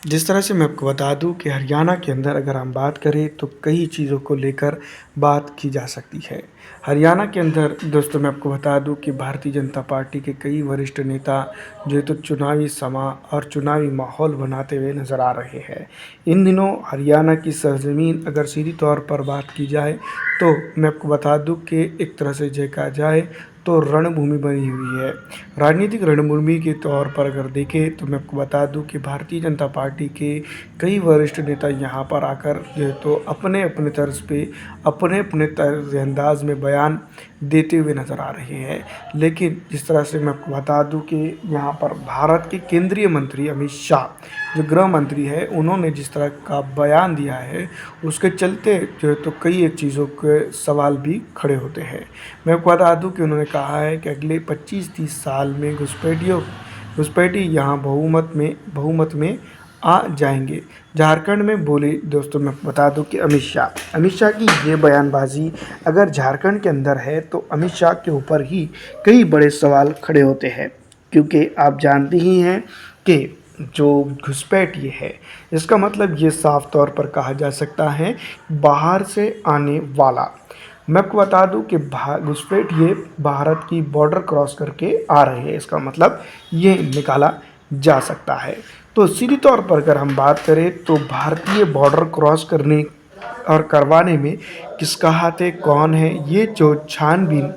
जिस तरह से मैं आपको बता दूँ कि हरियाणा के अंदर अगर हम बात करें तो कई चीज़ों को लेकर बात की जा सकती है। हरियाणा के अंदर दोस्तों मैं आपको बता दूँ कि भारतीय जनता पार्टी के कई वरिष्ठ नेता जो है तो चुनावी समा और चुनावी माहौल बनाते हुए नज़र आ रहे हैं। इन दिनों हरियाणा की सरज़मीन अगर सीधी तौर पर बात की जाए तो मैं आपको बता दूँ कि एक तरह से देखा जाए तो रणभूमि बनी हुई है। राजनीतिक रणभूमि के तौर पर अगर देखें तो मैं आपको बता दूं कि भारतीय जनता पार्टी के कई वरिष्ठ नेता यहाँ पर आकर जो है तो अपने-अपने तर्ज पे अपने-अपने तर्ज अंदाज में बयान देते हुए नज़र आ रहे हैं। लेकिन जिस तरह से मैं आपको बता दूं कि यहाँ पर भारत के केंद्रीय मंत्री अमित शाह जो गृह मंत्री है, उन्होंने जिस तरह का बयान दिया है, उसके चलते जो है तो कई एक चीज़ों के सवाल भी खड़े होते हैं। मैं आपको बता दूं कि उन्होंने कहा है कि अगले 25-30 साल में घुसपैठी यहाँ बहुमत में आ जाएंगे। झारखंड में बोले दोस्तों मैं बता दूं कि अमित शाह की ये बयानबाजी अगर झारखंड के अंदर है तो अमित शाह के ऊपर ही कई बड़े सवाल खड़े होते हैं, क्योंकि आप जानते ही हैं कि जो घुसपैठ ये है, इसका मतलब ये साफ तौर पर कहा जा सकता है बाहर से आने वाला। मैं आपको बता दूं कि घुसपैठ ये भारत की बॉर्डर क्रॉस करके आ रहे हैं, इसका मतलब ये निकाला जा सकता है। तो सीधी तौर पर अगर हम बात करें तो भारतीय बॉर्डर क्रॉस करने और करवाने में किसका हाथ है, कौन है, ये जो छानबीन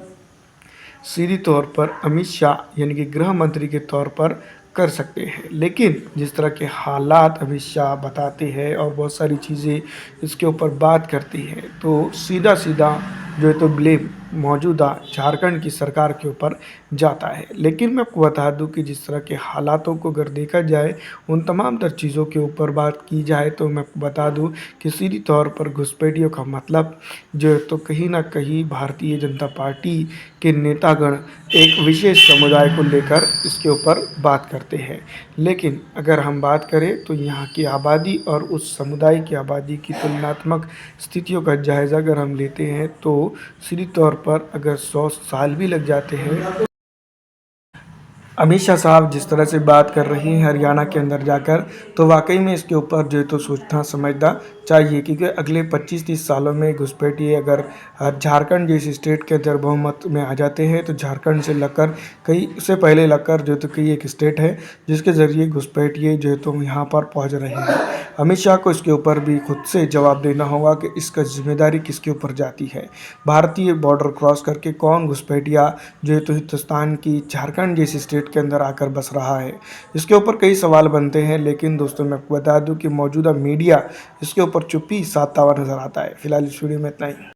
सीधी तौर पर अमित शाह यानी कि गृह मंत्री के तौर पर कर सकते हैं। लेकिन जिस तरह के हालात अमित शाह बताते हैं और बहुत सारी चीज़ें इसके ऊपर बात करती हैं, तो सीधा सीधा जो है तो ब्लेम मौजूदा झारखंड की सरकार के ऊपर जाता है। लेकिन मैं आपको बता दूं कि जिस तरह के हालातों को अगर देखा जाए, उन तमाम तर चीज़ों के ऊपर बात की जाए तो मैं आपको बता दूं कि सीधी तौर पर घुसपैठियों का मतलब जो है तो कहीं ना कहीं भारतीय जनता पार्टी के नेतागण एक विशेष समुदाय को लेकर इसके ऊपर बात करते हैं। लेकिन अगर हम बात करें तो यहाँ की आबादी और उस समुदाय की आबादी की तुलनात्मक स्थितियों का जायज़ा अगर हम लेते हैं तो सीधी तौर पर अगर 100 साल भी लग जाते हैं, अमित शाह साहब जिस तरह से बात कर रही हैं हरियाणा के अंदर जाकर, तो वाकई में इसके ऊपर जो है तो सोचना समझना चाहिए, क्योंकि अगले 25-30 सालों में घुसपैठी अगर झारखंड जैसी स्टेट के अंदर बहुमत में आ जाते हैं तो झारखंड से लगकर कई उससे पहले लगकर जो है तो कई एक स्टेट है जिसके ज़रिए घुसपैठिए जो है तो यहाँ पर पहुँच रहे हैं। अमित शाह को इसके ऊपर भी खुद से जवाब देना होगा कि इसका जिम्मेदारी किसके ऊपर जाती है। भारतीय बॉर्डर क्रॉस करके कौन घुसपैठिया जो है तो हिंदुस्तान की झारखंड जैसी स्टेट के अंदर आकर बस रहा है, इसके ऊपर कई सवाल बनते हैं। लेकिन दोस्तों मैं आपको बता दूं कि मौजूदा मीडिया इसके ऊपर चुप्पी साधता हुआ नजर आता है। फिलहाल इस वीडियो में इतना ही।